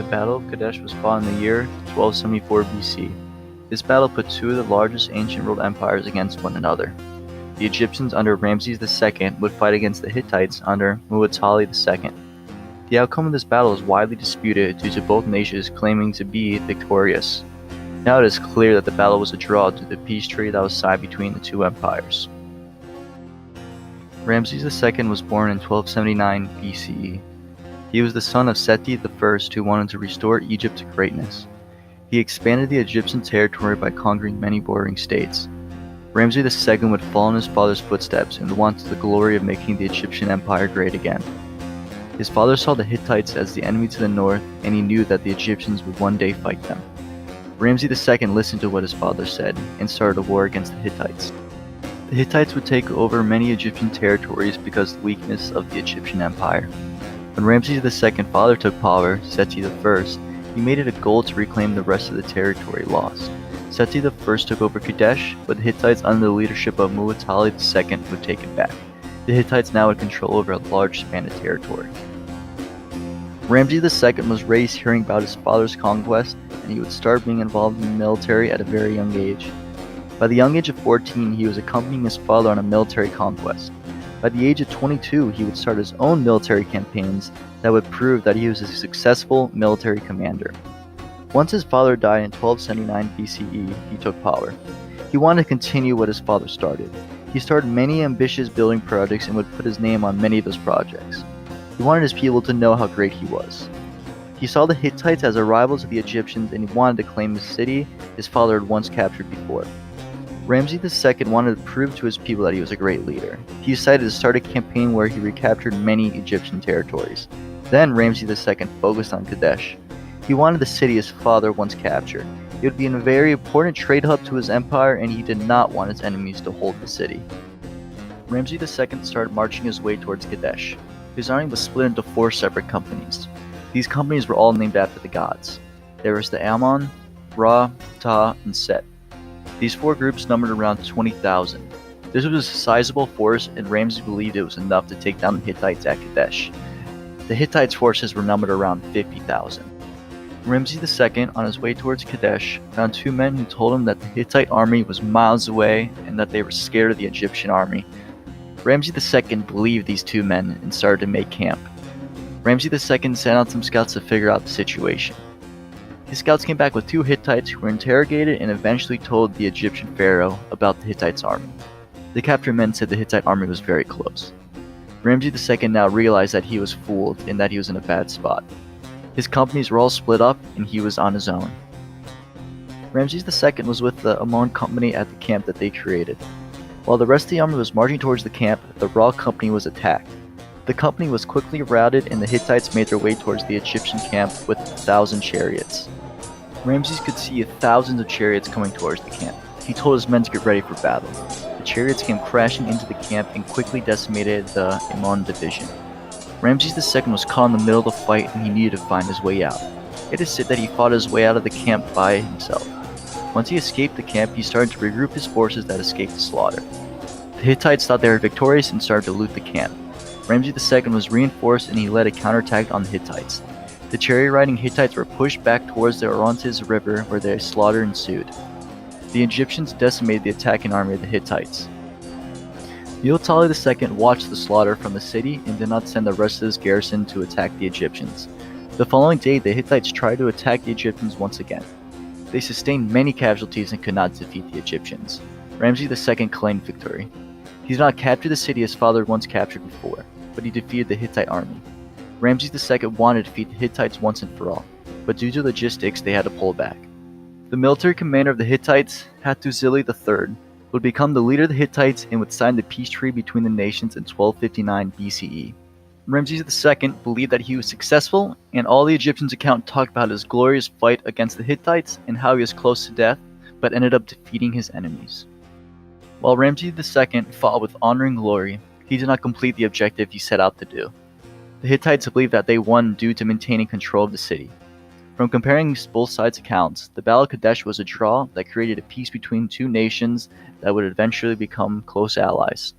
The Battle of Kadesh was fought in the year 1274 BC. This battle put two of the largest ancient world empires against one another. The Egyptians under Ramses II would fight against the Hittites under Muwatalli II. The outcome of this battle is widely disputed due to both nations claiming to be victorious. Now it is clear that the battle was a draw due to the peace treaty that was signed between the two empires. Ramses II was born in 1279 BCE. He was the son of Seti I, who wanted to restore Egypt to greatness. He expanded the Egyptian territory by conquering many bordering states. Ramses II would follow in his father's footsteps and wanted the glory of making the Egyptian empire great again. His father saw the Hittites as the enemy to the north, and he knew that the Egyptians would one day fight them. Ramses II listened to what his father said and started a war against the Hittites. The Hittites would take over many Egyptian territories because of the weakness of the Egyptian empire. When Ramses II father took power, Seti I, he made it a goal to reclaim the rest of the territory lost. Seti I took over Kadesh, but the Hittites under the leadership of Muwatalli II would take it back. The Hittites now had control over a large span of territory. Ramses II was raised hearing about his father's conquest, and he would start being involved in the military at a very young age. By the young age of 14, he was accompanying his father on a military conquest. By the age of 22, he would start his own military campaigns that would prove that he was a successful military commander. Once his father died in 1279 BCE, he took power. He wanted to continue what his father started. He started many ambitious building projects and would put his name on many of those projects. He wanted his people to know how great he was. He saw the Hittites as a rival to the Egyptians, and he wanted to claim the city his father had once captured before. Ramses II wanted to prove to his people that he was a great leader. He decided to start a campaign where he recaptured many Egyptian territories. Then Ramses II focused on Kadesh. He wanted the city his father once captured. It would be a very important trade hub to his empire, and he did not want his enemies to hold the city. Ramses II started marching his way towards Kadesh. His army was split into 4 separate companies. These companies were all named after the gods. There was the Ammon, Ra, Ptah, and Set. These 4 groups numbered around 20,000. This was a sizable force, and Ramses believed it was enough to take down the Hittites at Kadesh. The Hittites' forces were numbered around 50,000. Ramses II, on his way towards Kadesh, found 2 men who told him that the Hittite army was miles away and that they were scared of the Egyptian army. Ramses II believed these 2 men and started to make camp. Ramses II sent out some scouts to figure out the situation. His scouts came back with 2 Hittites who were interrogated and eventually told the Egyptian pharaoh about the Hittites' army. The captured men said the Hittite army was very close. Ramses II now realized that he was fooled and that he was in a bad spot. His companies were all split up and he was on his own. Ramses II was with the Ammon company at the camp that they created. While the rest of the army was marching towards the camp, the Ra company was attacked. The company was quickly routed and the Hittites made their way towards the Egyptian camp with 1,000 chariots. Ramses could see thousands of chariots coming towards the camp. He told his men to get ready for battle. The chariots came crashing into the camp and quickly decimated the Ammon division. Ramses II was caught in the middle of the fight and he needed to find his way out. It is said that he fought his way out of the camp by himself. Once he escaped the camp, he started to regroup his forces that escaped the slaughter. The Hittites thought they were victorious and started to loot the camp. Ramses II was reinforced and he led a counterattack on the Hittites. The chariot-riding Hittites were pushed back towards the Orontes River where their slaughter ensued. The Egyptians decimated the attacking army of the Hittites. Muwatalli II watched the slaughter from the city and did not send the rest of his garrison to attack the Egyptians. The following day, the Hittites tried to attack the Egyptians once again. They sustained many casualties and could not defeat the Egyptians. Ramses II claimed victory. He did not capture the city his father once captured before, but he defeated the Hittite army. Ramses II wanted to defeat the Hittites once and for all, but due to logistics they had to pull back. The military commander of the Hittites, Hattusili III, would become the leader of the Hittites and would sign the peace treaty between the nations in 1259 BCE. Ramses II believed that he was successful, and all the Egyptians' account talked about his glorious fight against the Hittites and how he was close to death, but ended up defeating his enemies. While Ramses II fought with honor and glory, he did not complete the objective he set out to do. The Hittites believed that they won due to maintaining control of the city. From comparing both sides' accounts, the Battle of Kadesh was a draw that created a peace between 2 nations that would eventually become close allies.